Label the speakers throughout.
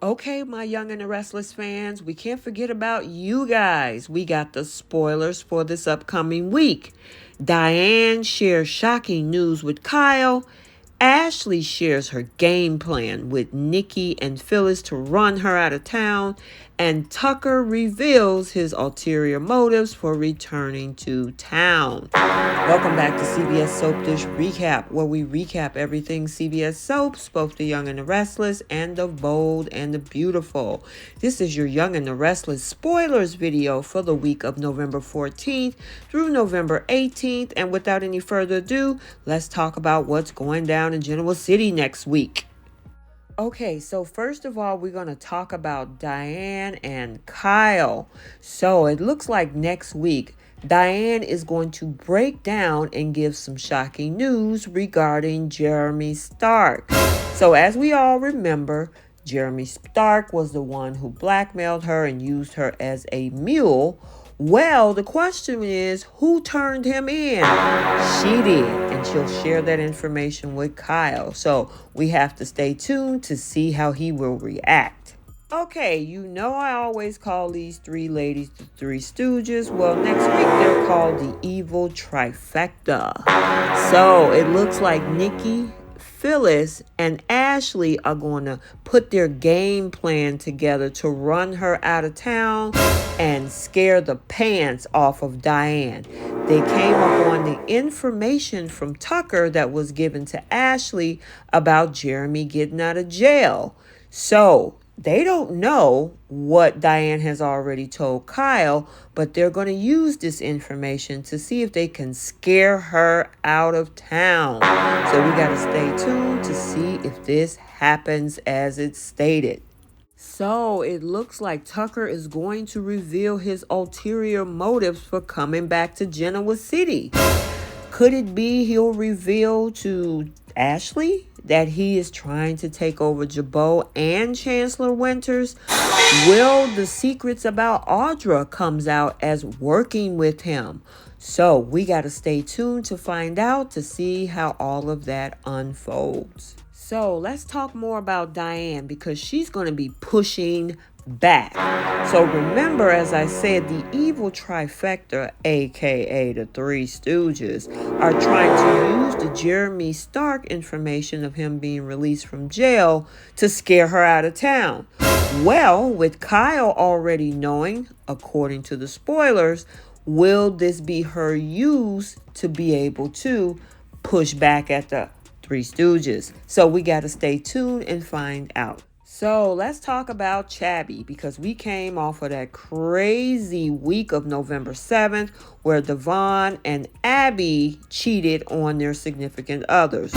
Speaker 1: Okay, my Young and the Restless fans, we can't forget about you guys. We got the spoilers for this upcoming week. Diane shares shocking news with Kyle. Ashley shares her game plan with Nikki and Phyllis to run her out of town. And Tucker reveals his ulterior motives for returning to town. Welcome back to CBS Soap Dish Recap, where we recap everything CBS soaps, both the young and the restless, and the bold and the beautiful. This is your Young and the Restless spoilers video for the week of November 14th through November 18th. And without any further ado, let's talk about what's going down in Genoa City next week. Okay, so first of all, we're going to talk about Diane and Kyle. So it looks like next week, Diane is going to break down and give some shocking news regarding Jeremy Stark. So as we all remember, Jeremy Stark was the one who blackmailed her and used her as a mule. Well, the question is, who turned him in? She did, and she'll share that information with Kyle. So we have to stay tuned to see how he will react. Okay, you know I always call these three ladies the Three Stooges. Well, next week they're called the Evil Trifecta. So it looks like Nikki, Phyllis, and Ashley are going to put their game plan together to run her out of town and scare the pants off of Diane. They came up on the information from Tucker that was given to Ashley about Jeremy getting out of jail. So they don't know what Diane has already told Kyle, but they're going to use this information to see if they can scare her out of town. So we got to stay tuned to see if this happens as it's stated. So it looks like Tucker is going to reveal his ulterior motives for coming back to Genoa City. Could it be he'll reveal to Ashley that he is trying to take over Jabot and Chancellor Winters? Will the secrets about Audra comes out as working with him? So we got to stay tuned to find out, to see how all of that unfolds. So let's talk more about Diane, because she's going to be pushing back. So remember, as I said, the Evil Trifecta, aka the Three Stooges, are trying to use the Jeremy Stark information of him being released from jail to scare her out of town. Well, with Kyle already knowing, according to the spoilers, will this be her use to be able to push back at the Three Stooges? So we got to stay tuned and find out. So let's talk about Chabby, because we came off of that crazy week of November 7th where Devon and Abby cheated on their significant others.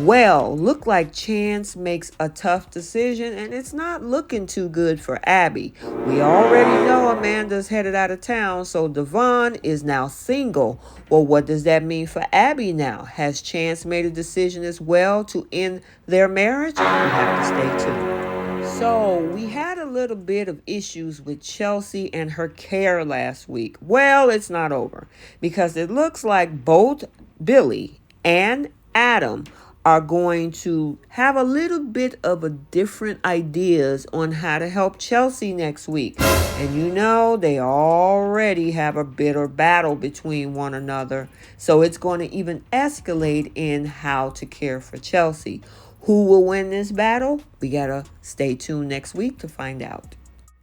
Speaker 1: Well, look like Chance makes a tough decision, and it's not looking too good for Abby. We already know Amanda's headed out of town, so Devon is now single. Well, what does that mean for Abby now? Has Chance made a decision as well to end their marriage? We have to stay tuned. So we had a little bit of issues with Chelsea and her care last week. Well, it's not over, because it looks like both Billy and Adam are going to have a little bit of a different ideas on how to help Chelsea next week. And you know, they already have a bitter battle between one another. So it's going to even escalate in how to care for Chelsea. Who will win this battle? We gotta stay tuned next week to find out.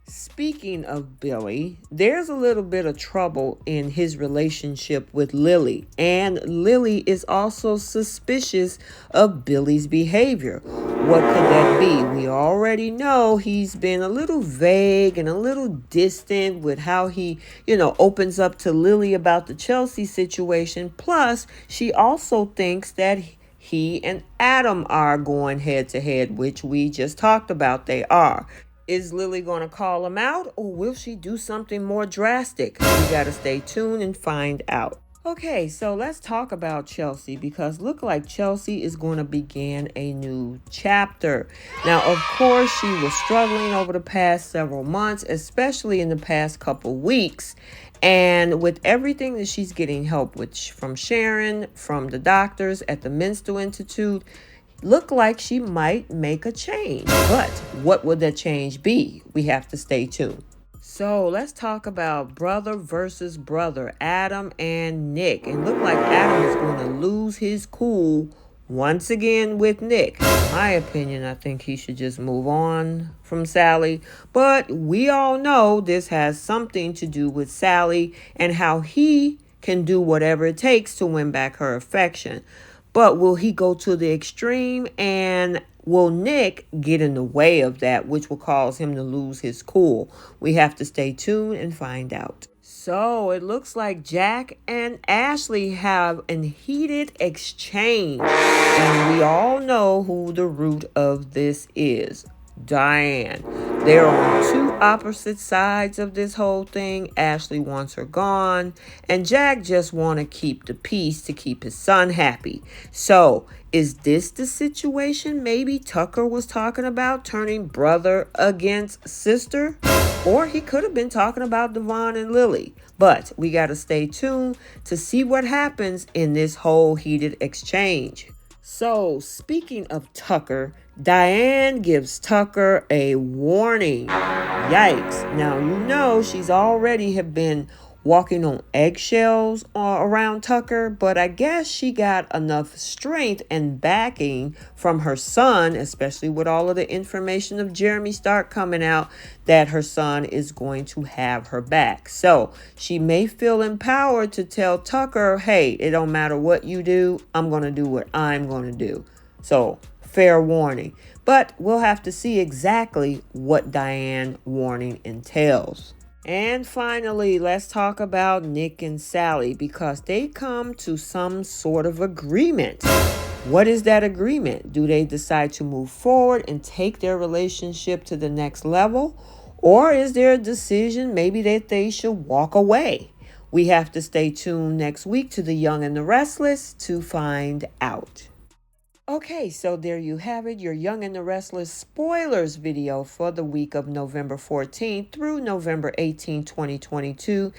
Speaker 1: Speaking of Billy, there's a little bit of trouble in his relationship with Lily, and Lily is also suspicious of Billy's behavior. What could that be? We already know he's been a little vague and a little distant with how he, opens up to Lily about the Chelsea situation. Plus, she also thinks that he and Adam are going head to head, which we just talked about they are. Is Lily going to call him out, or will she do something more drastic? We got to stay tuned and find out. Okay, so let's talk about Chelsea, because look like Chelsea is going to begin a new chapter. Now, of course, she was struggling over the past several months, especially in the past couple weeks. And with everything that she's getting help with from Sharon, from the doctors at the Menstrual Institute, look like she might make a change. But what would that change be? We have to stay tuned. So let's talk about brother versus brother, Adam and Nick. And look like Adam is going to lose his cool once again with Nick. In my opinion, I think he should just move on from Sally. But we all know this has something to do with Sally and how he can do whatever it takes to win back her affection. But will he go to the extreme, and will Nick get in the way of that, which will cause him to lose his cool? We have to stay tuned and find out. So it looks like Jack and Ashley have a heated exchange. And we all know who the root of this is. Diane. They're on two opposite sides of this whole thing. Ashley wants her gone, and Jack just want to keep the peace to keep his son happy. So, is this the situation maybe Tucker was talking about, turning brother against sister? Or he could have been talking about Devon and Lily. But we got to stay tuned to see what happens in this whole heated exchange. So, speaking of Tucker, Diane gives Tucker a warning. Yikes. Now, you know she's already have been walking on eggshells around Tucker, but I guess she got enough strength and backing from her son, especially with all of the information of Jeremy Stark coming out, that her son is going to have her back. So she may feel empowered to tell Tucker, hey, it don't matter what you do, I'm going to do what I'm going to do. So fair warning. But we'll have to see exactly what Diane warning entails. And finally, let's talk about Nick and Sally, because they come to some sort of agreement. What is that agreement? Do they decide to move forward and take their relationship to the next level? Or is there a decision maybe that they should walk away? We have to stay tuned next week to The Young and the Restless to find out. Okay, so there you have it, your Young and the Restless spoilers video for the week of November 14th through November 18th, 2022.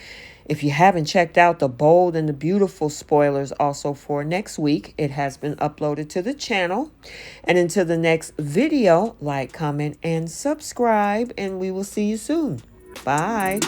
Speaker 1: If you haven't checked out the bold and the beautiful spoilers also for next week, it has been uploaded to the channel. And until the next video, like, comment, and subscribe, and we will see you soon. Bye.